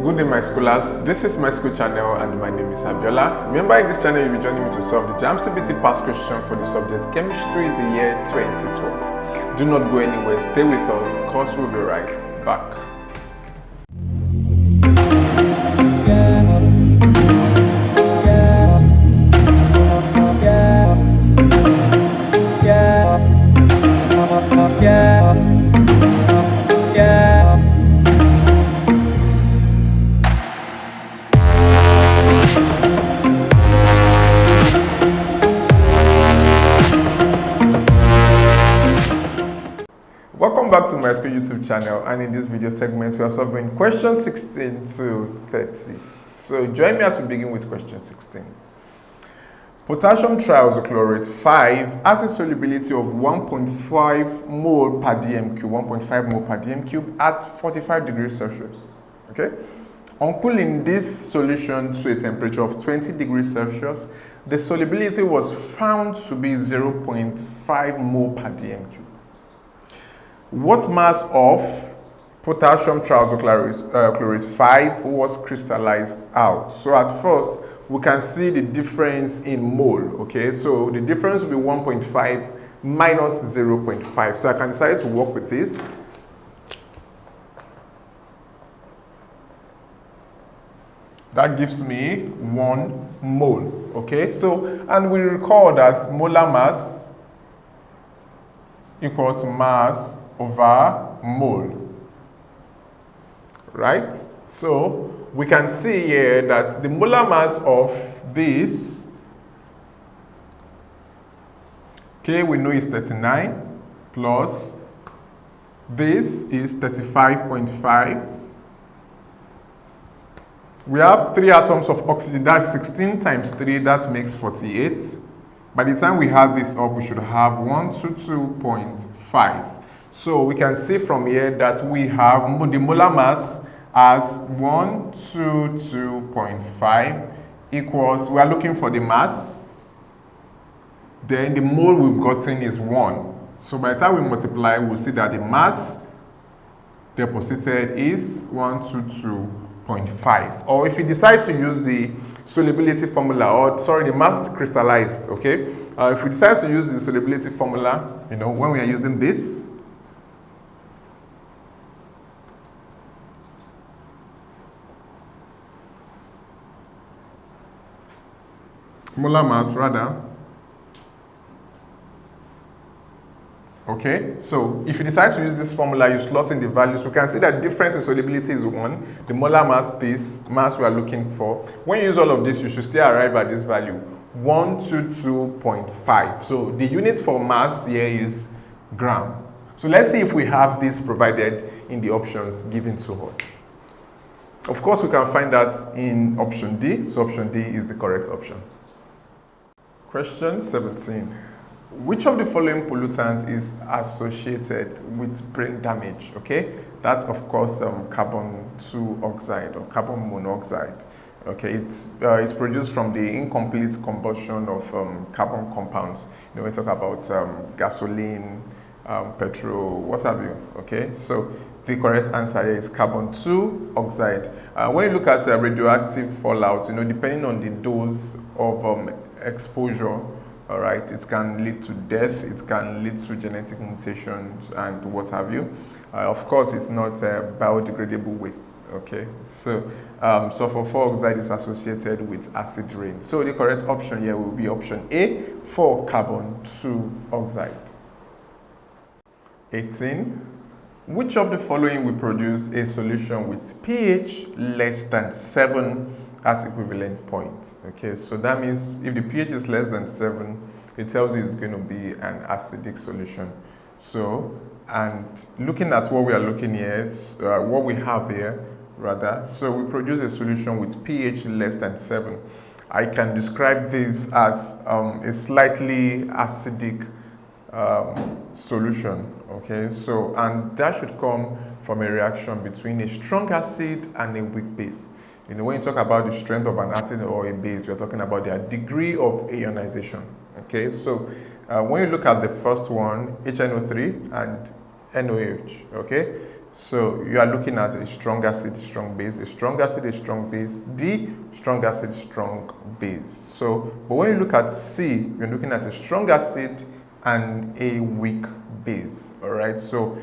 Good day, my scholars. This is my school channel and my name is Abiola. Remember, in this channel you'll be joining me to solve the JAMB CBT past question for the subject Chemistry the year 2012. Do not go anywhere, stay with us, cause we'll be right back. Welcome back to my school YouTube channel, and in this video segment we are solving questions 16 to 30. So join me as we begin with question 16. Potassium triiosochlorate 5 has a solubility of 1.5 mole per dm cube, 1.5 mole per dm cube at 45 degrees Celsius. Okay? On cooling this solution to a temperature of 20 degrees Celsius, the solubility was found to be 0.5 mole per dm cube. What mass of potassium triiosochlorate 5 was crystallized out? So at first, we can see the difference in mole, okay? So the difference will be 1.5 minus 0.5. So I can decide to work with this. That gives me 1 mole, okay? So, and we recall that molar mass equals mass over mole, right? So we can see here that the molar mass of this, okay, we know is 39 plus this is 35.5. We have 3 atoms of oxygen, that's 16 times 3, that makes 48. By the time we add this up, we should have 122.5. So we can see from here that we have the molar mass as 122.5 equals, we are looking for the mass, then the mole we've gotten is 1. So by the time we multiply, we'll see that the mass deposited is 122.5. Or if you decide to use the solubility formula, or sorry, the mass crystallized, okay? If we decide to use the solubility formula, you know, when we are using this, molar mass rather. Okay, so if you decide to use this formula, you slot in the values. We can see that difference in solubility is 1. The molar mass, this mass we are looking for. When you use all of this, you should still arrive at this value, 122.5. So the unit for mass here is gram. So let's see if we have this provided in the options given to us. Of course, we can find that in option D. So option D is the correct option. Question 17. Which of the following pollutants is associated with brain damage? Okay, that's of course carbon 2 oxide or carbon monoxide. Okay, it's produced from the incomplete combustion of carbon compounds. You know, we talk about gasoline, petrol, what have you. Okay, so the correct answer here is carbon 2 oxide. When you look at radioactive fallout, you know, depending on the dose of exposure, all right, it can lead to death, it can lead to genetic mutations and what have you. Of course, it's not biodegradable waste, okay? So sulfur 4 oxide is associated with acid rain. So the correct option here will be option A for carbon 2 oxide. 18. Which of the following will produce a solution with pH less than 7 at equivalent point? Okay, so that means if the pH is less than 7, it tells you it's going to be an acidic solution. So, and looking at what we are looking here, what we have here, rather, so we produce a solution with pH less than 7. I can describe this as a slightly acidic solution, okay? So, and that should come from a reaction between a strong acid and a weak base. You know, when you talk about the strength of an acid or a base, we're talking about their degree of ionization. Okay, so when you look at the first one, HNO3 and NOH, okay? So you are looking at a strong acid, strong base, a strong acid, a strong base, D, strong acid, strong base. So, but when you look at C, you're looking at a strong acid and a weak base, all right? So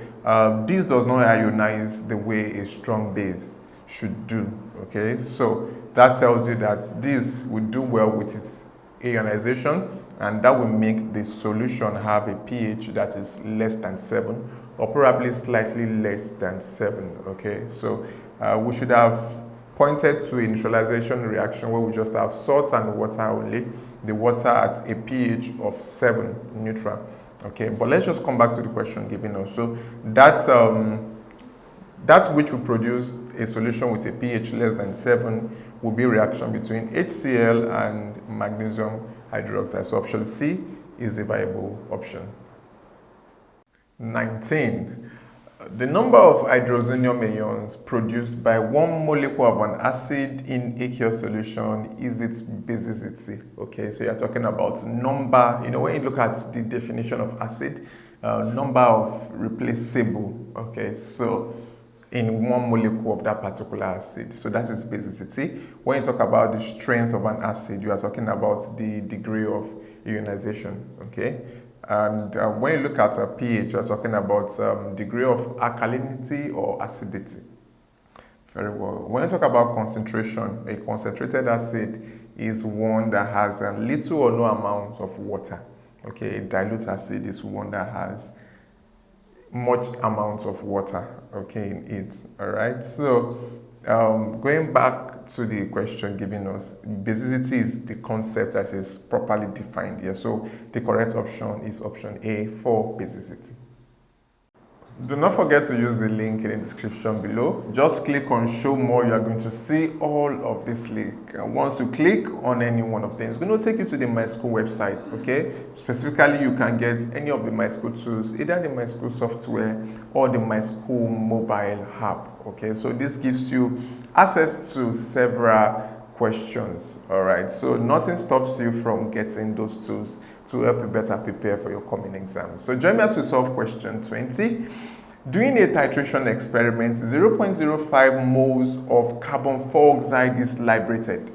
this does not ionize the way a strong base should do, okay? So that tells you that this will do well with its ionization, and that will make the solution have a pH that is less than 7 or probably slightly less than 7, okay? So we should have pointed to a neutralization reaction where we just have salt and water only, the water at a pH of 7 neutral, okay? But let's just come back to the question given us. So that which will produce a solution with a pH less than 7 will be a reaction between HCl and magnesium hydroxide. So option C is a viable option. 19. The number of hydrozonium ions produced by one molecule of an acid in aqueous solution is its basicity. Okay, so you're talking about number. You know, when you look at the definition of acid, number of replaceable. Okay, so in one molecule of that particular acid. So that is basicity. When you talk about the strength of an acid, you are talking about the degree of ionization. Okay. And when you look at a pH, you're talking about degree of alkalinity or acidity. Very well. When you talk about concentration, a concentrated acid is one that has little or no amount of water. Okay, a dilute acid is one that has much amount of water, okay, in it. All right. So going back to the question given us, basicity is the concept that is properly defined here. So the correct option is option A for basicity. Do not forget to use the link in the description below. Just click on show more. You are going to see all of this link. And once you click on any one of them, it's going to take you to the Myschool website, okay? Specifically, you can get any of the Myschool tools, either the Myschool software or the Myschool mobile app, okay? So this gives you access to several questions, all right? So nothing stops you from getting those tools to help you better prepare for your coming exams. So join me as we solve question 20. During a titration experiment, 0.05 moles of carbon dioxide is liberated.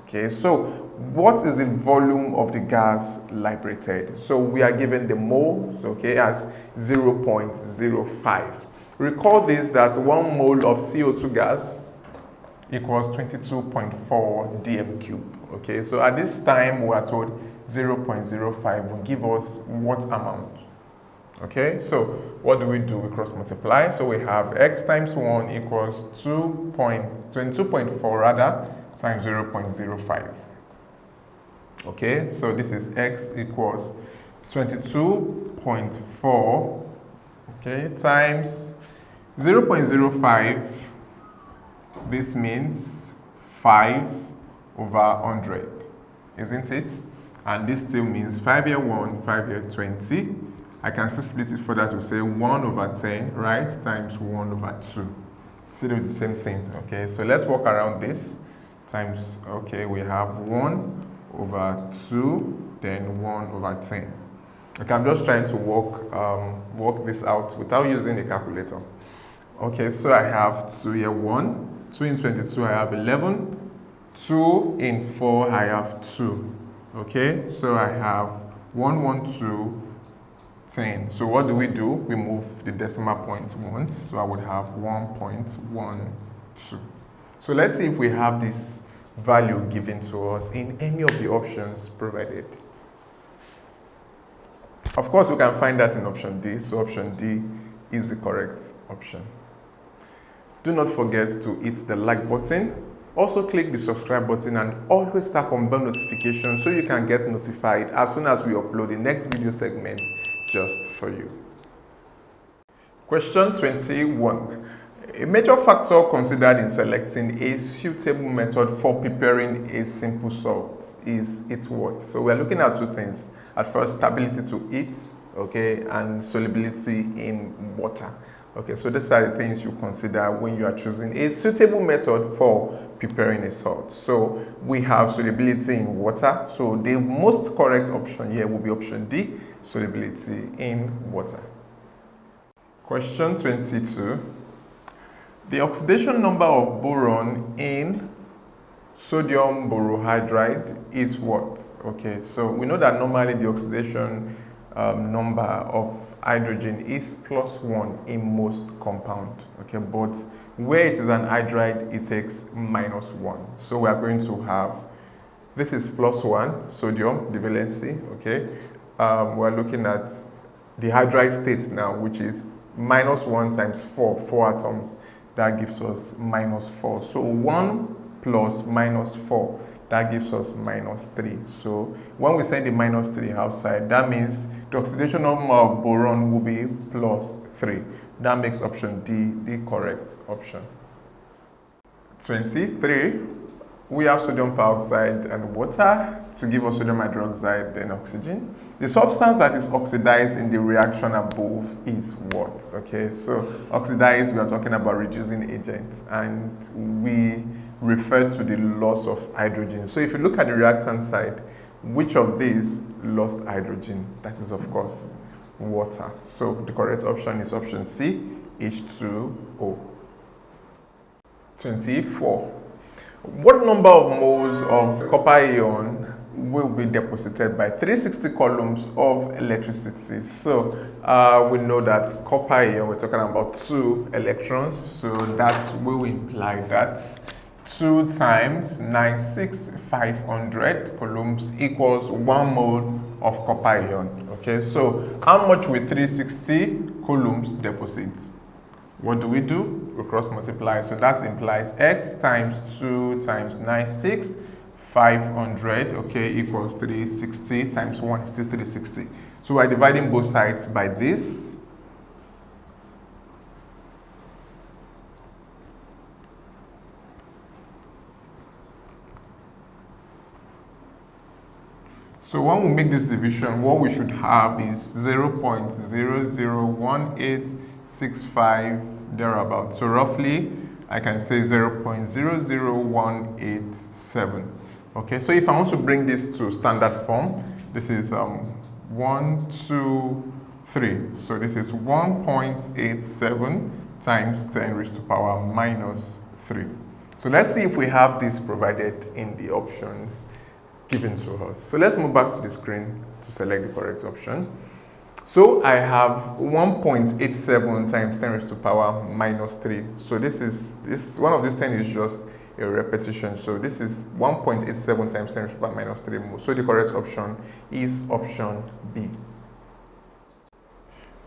Okay, so what is the volume of the gas liberated? So we are given the moles, okay, as 0.05. Recall this, that 1 mole of CO2 gas equals 22.4 dm cube. Okay, so at this time we are told 0.05 will give us what amount? Okay, so what do? We cross multiply. So we have x times 1 equals 22.4 rather times 0.05. Okay, so this is x equals 22.4, okay, times 0.05. This means 5 over 100, isn't it? And this still means 5 here 1, 5 here 20. I can still split it further to say 1 over 10, right, times 1 over 2. Still do the same thing, okay? So let's work around this. Times, okay, we have 1 over 2, then 1 over 10. Okay, I'm just trying to work this out without using a calculator. Okay, so I have 2 here 1. 2 in 22, I have 11. 2 in 4, I have 2. Okay, so I have 1, 1, 2, 10. So what do? We move the decimal point once. So I would have 1.12. So let's see if we have this value given to us in any of the options provided. Of course, we can find that in option D. So option D is the correct option. Do not forget to hit the like button. Also click the subscribe button and always tap on bell notification so you can get notified as soon as we upload the next video segment just for you. Question 21. A major factor considered in selecting a suitable method for preparing a simple salt is its what? So we are looking at two things. At first, stability to heat, okay, and solubility in water. Okay, so these are the things you consider when you are choosing a suitable method for preparing a salt. So we have solubility in water. So the most correct option here will be option D, solubility in water. Question 22. The oxidation number of boron in sodium borohydride is what? Okay, so we know that normally the oxidation number of hydrogen is +1 in most compounds, okay, but where it is an hydride, it takes -1. So we are going to have, this is +1 sodium, the valency, okay. We're looking at the hydride state now, which is -1 times 4 atoms, that gives us -4. So 1 plus -4, that gives us -3. So when we send the -3 outside, that means the oxidation number of boron will be +3. That makes option D the correct option. 23. We have sodium peroxide and water to give us sodium hydroxide and oxygen. The substance that is oxidized in the reaction above is what? Okay, so oxidized, we are talking about reducing agents, and we refer to the loss of hydrogen. So if you look at the reactant side, which of these lost hydrogen? That is, of course, water. So the correct option is option C, H2O. 24. What number of moles of copper ion will be deposited by 360 coulombs of electricity? So we know that copper ion, we're talking about 2 electrons, so that will imply that 2 times 96500 coulombs equals 1 mole of copper ion. Okay, so how much will 360 coulombs deposit? What do? We cross multiply, so that implies x times 2 times 96500, okay, equals 360 times 1 is still 360. So we're dividing both sides by this. So when we make this division, what we should have is 0.001865 thereabout. So roughly, I can say 0.00187. Okay, so if I want to bring this to standard form, this is 1, 2, 3. So this is 1.87 times 10 raised to power minus 3. So let's see if we have this provided in the options given to us. So let's move back to the screen to select the correct option. So I have 1.87 times 10 raised to power minus 3. So this one of these 10 is just a repetition. So this is 1.87 times 10 raised to power minus 3 moles. So the correct option is option B.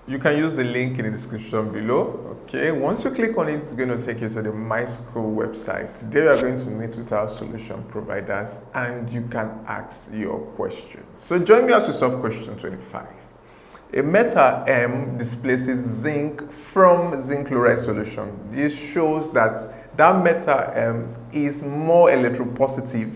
You can use the link in the description below. Okay, once you click on it, it's going to take you to the Myschool website. There you are going to meet with our solution providers and you can ask your questions. So join me as we solve question 25. A metal M displaces zinc from zinc chloride solution. This shows that metal M is more electropositive.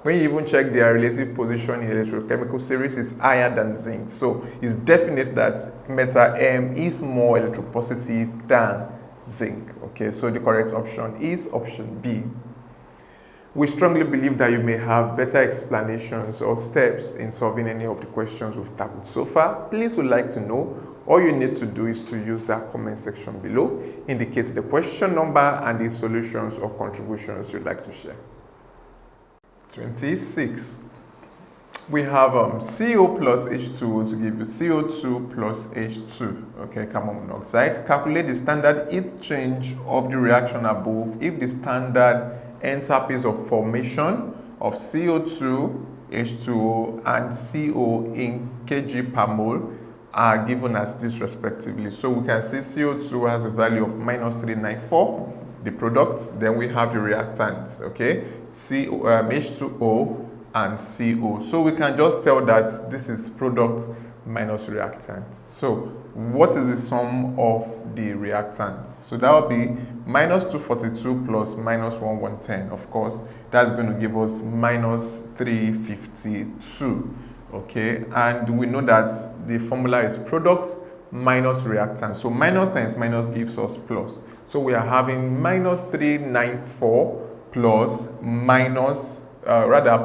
When you even check their relative position in the electrochemical series, it's higher than zinc. So it's definite that metal M is more electropositive than zinc. Okay, so the correct option is option B. We strongly believe that you may have better explanations or steps in solving any of the questions we've tackled so far. Please would like to know. All you need to do is to use that comment section below, indicate the question number and the solutions or contributions you'd like to share. 26. We have CO plus H2O to give you CO2 plus H2, okay, carbon monoxide. Calculate the standard heat change of the reaction above if the standard entropies of formation of CO2, H2O, and CO in kg per mole are given as this respectively. So we can see CO2 has a value of -394, the product, then we have the reactants, okay, H2O and CO. So we can just tell that this is product minus reactant. So what is the sum of the reactants? So that will be -242 plus -1110. Of course, that's going to give us -352. Okay, and we know that the formula is product minus reactant. So minus times minus gives us plus. So we are having -394 plus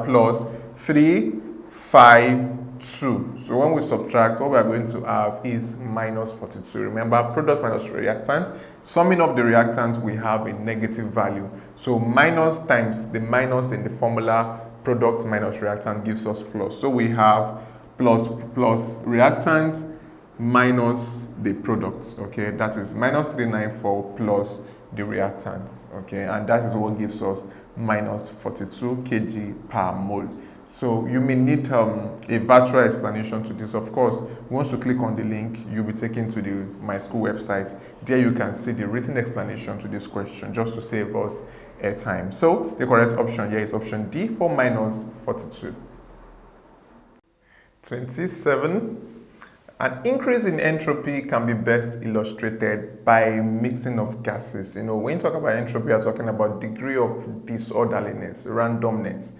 plus 355 42. So when we subtract, what we are going to have is minus 42. Remember, product minus reactant. Summing up the reactant, we have a negative value. So minus times the minus in the formula, product minus reactant gives us plus. So we have plus reactant minus the product, okay? That is minus 394 plus the reactant, okay? And that is what gives us minus 42 kg per mole. So you may need a virtual explanation to this. Of course, once you click on the link, you'll be taken to the Myschool website. There you can see the written explanation to this question, just to save us airtime. So the correct option here is option D for minus 42. 27. An increase in entropy can be best illustrated by mixing of gases. You know, when you talk about entropy, you're talking about degree of disorderliness, randomness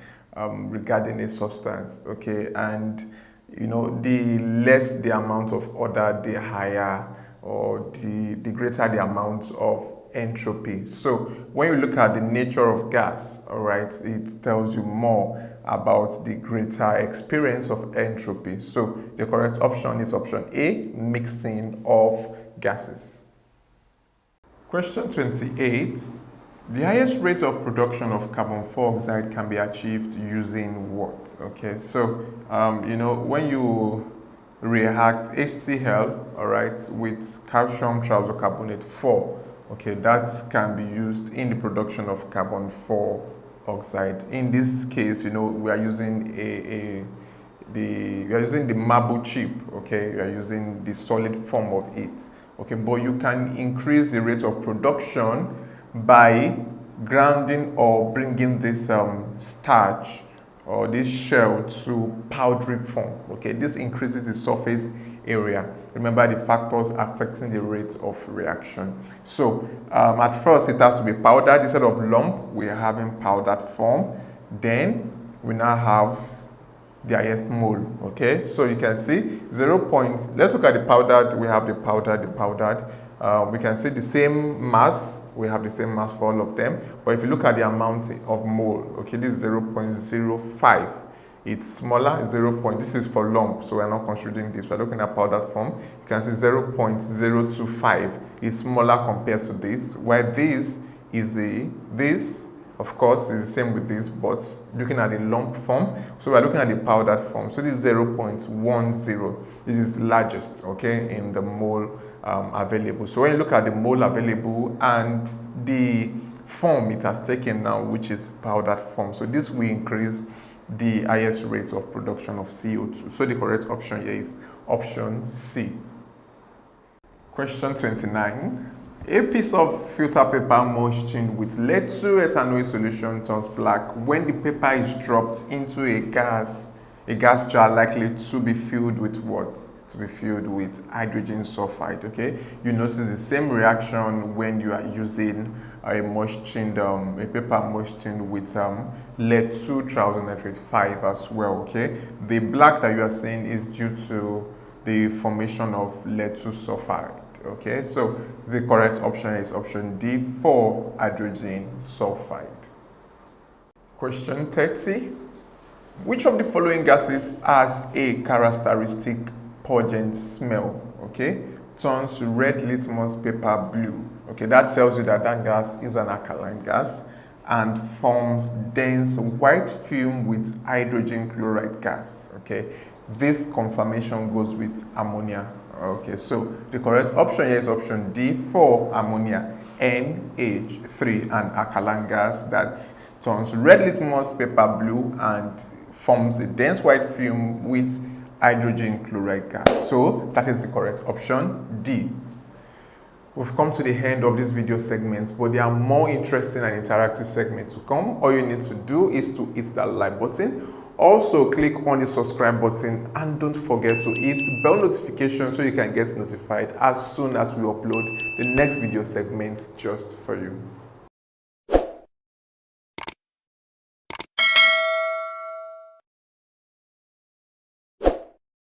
regarding a substance, okay? And, you know, the less the amount of order, the higher, or the greater the amount of entropy. So when you look at the nature of gas, all right, it tells you more about the greater experience of entropy. So the correct option is option A, mixing of gases. Question 28. The highest rate of production of carbon dioxide can be achieved using what? Okay, so you know, when you react HCl, all right, with calcium trioxocarbonate 4, okay, that can be used in the production of carbon dioxide. In this case, you know, we are using the marble chip, okay, we are using the solid form of it, okay, but you can increase the rate of production by grounding or bringing this starch or this shell to powdery form, okay. This increases the surface area. Remember the factors affecting the rate of reaction. So at first it has to be powdered. Instead of lump, we are having powdered form. Then we now have the highest mole, okay. So you can see 0. Let's look at the powdered. We have the powdered. We can see the same mass. We have the same mass for all of them. But if you look at the amount of mole, okay, this is 0.05. It's smaller, this is for lump, so we're not considering this. We're looking at powdered form. You can see 0.025 is smaller compared to this, while this is this, of course, is the same with this, but looking at the lump form, so we're looking at the powdered form. So this is 0.10. This is the largest, okay, in the mole available. So when you look at the mole available and the form it has taken now, which is powdered form, so this will increase the highest rate of production of CO2. So the correct option here is option C. Question 29. A piece of filter paper moistened with lead-2-ethanoate solution turns black when the paper is dropped into a gas jar likely to be filled with what? To be filled with hydrogen sulfide, okay? You notice the same reaction when you are using a paper moistened with lead-2-thiazonitrate 5 as well, okay? The black that you are seeing is due to the formation of lead-2 sulfide, okay? So the correct option is option D for hydrogen sulfide. Question 30. Which of the following gases has a characteristic pungent smell, okay? Turns red litmus paper blue, okay? That tells you that that gas is an alkaline gas and forms dense white film with hydrogen chloride gas, okay? This conformation goes with ammonia, okay? So the correct option here is option D for ammonia, NH3, an alkaline gas that turns red litmus paper blue and forms a dense white film with hydrogen chloride gas. So that is the correct option, D. We've come to the end of this video segment, but there are more interesting and interactive segments to come. All you need to do is to hit that like button. Also click on the subscribe button and don't forget to hit bell notification so you can get notified as soon as we upload the next video segment just for you.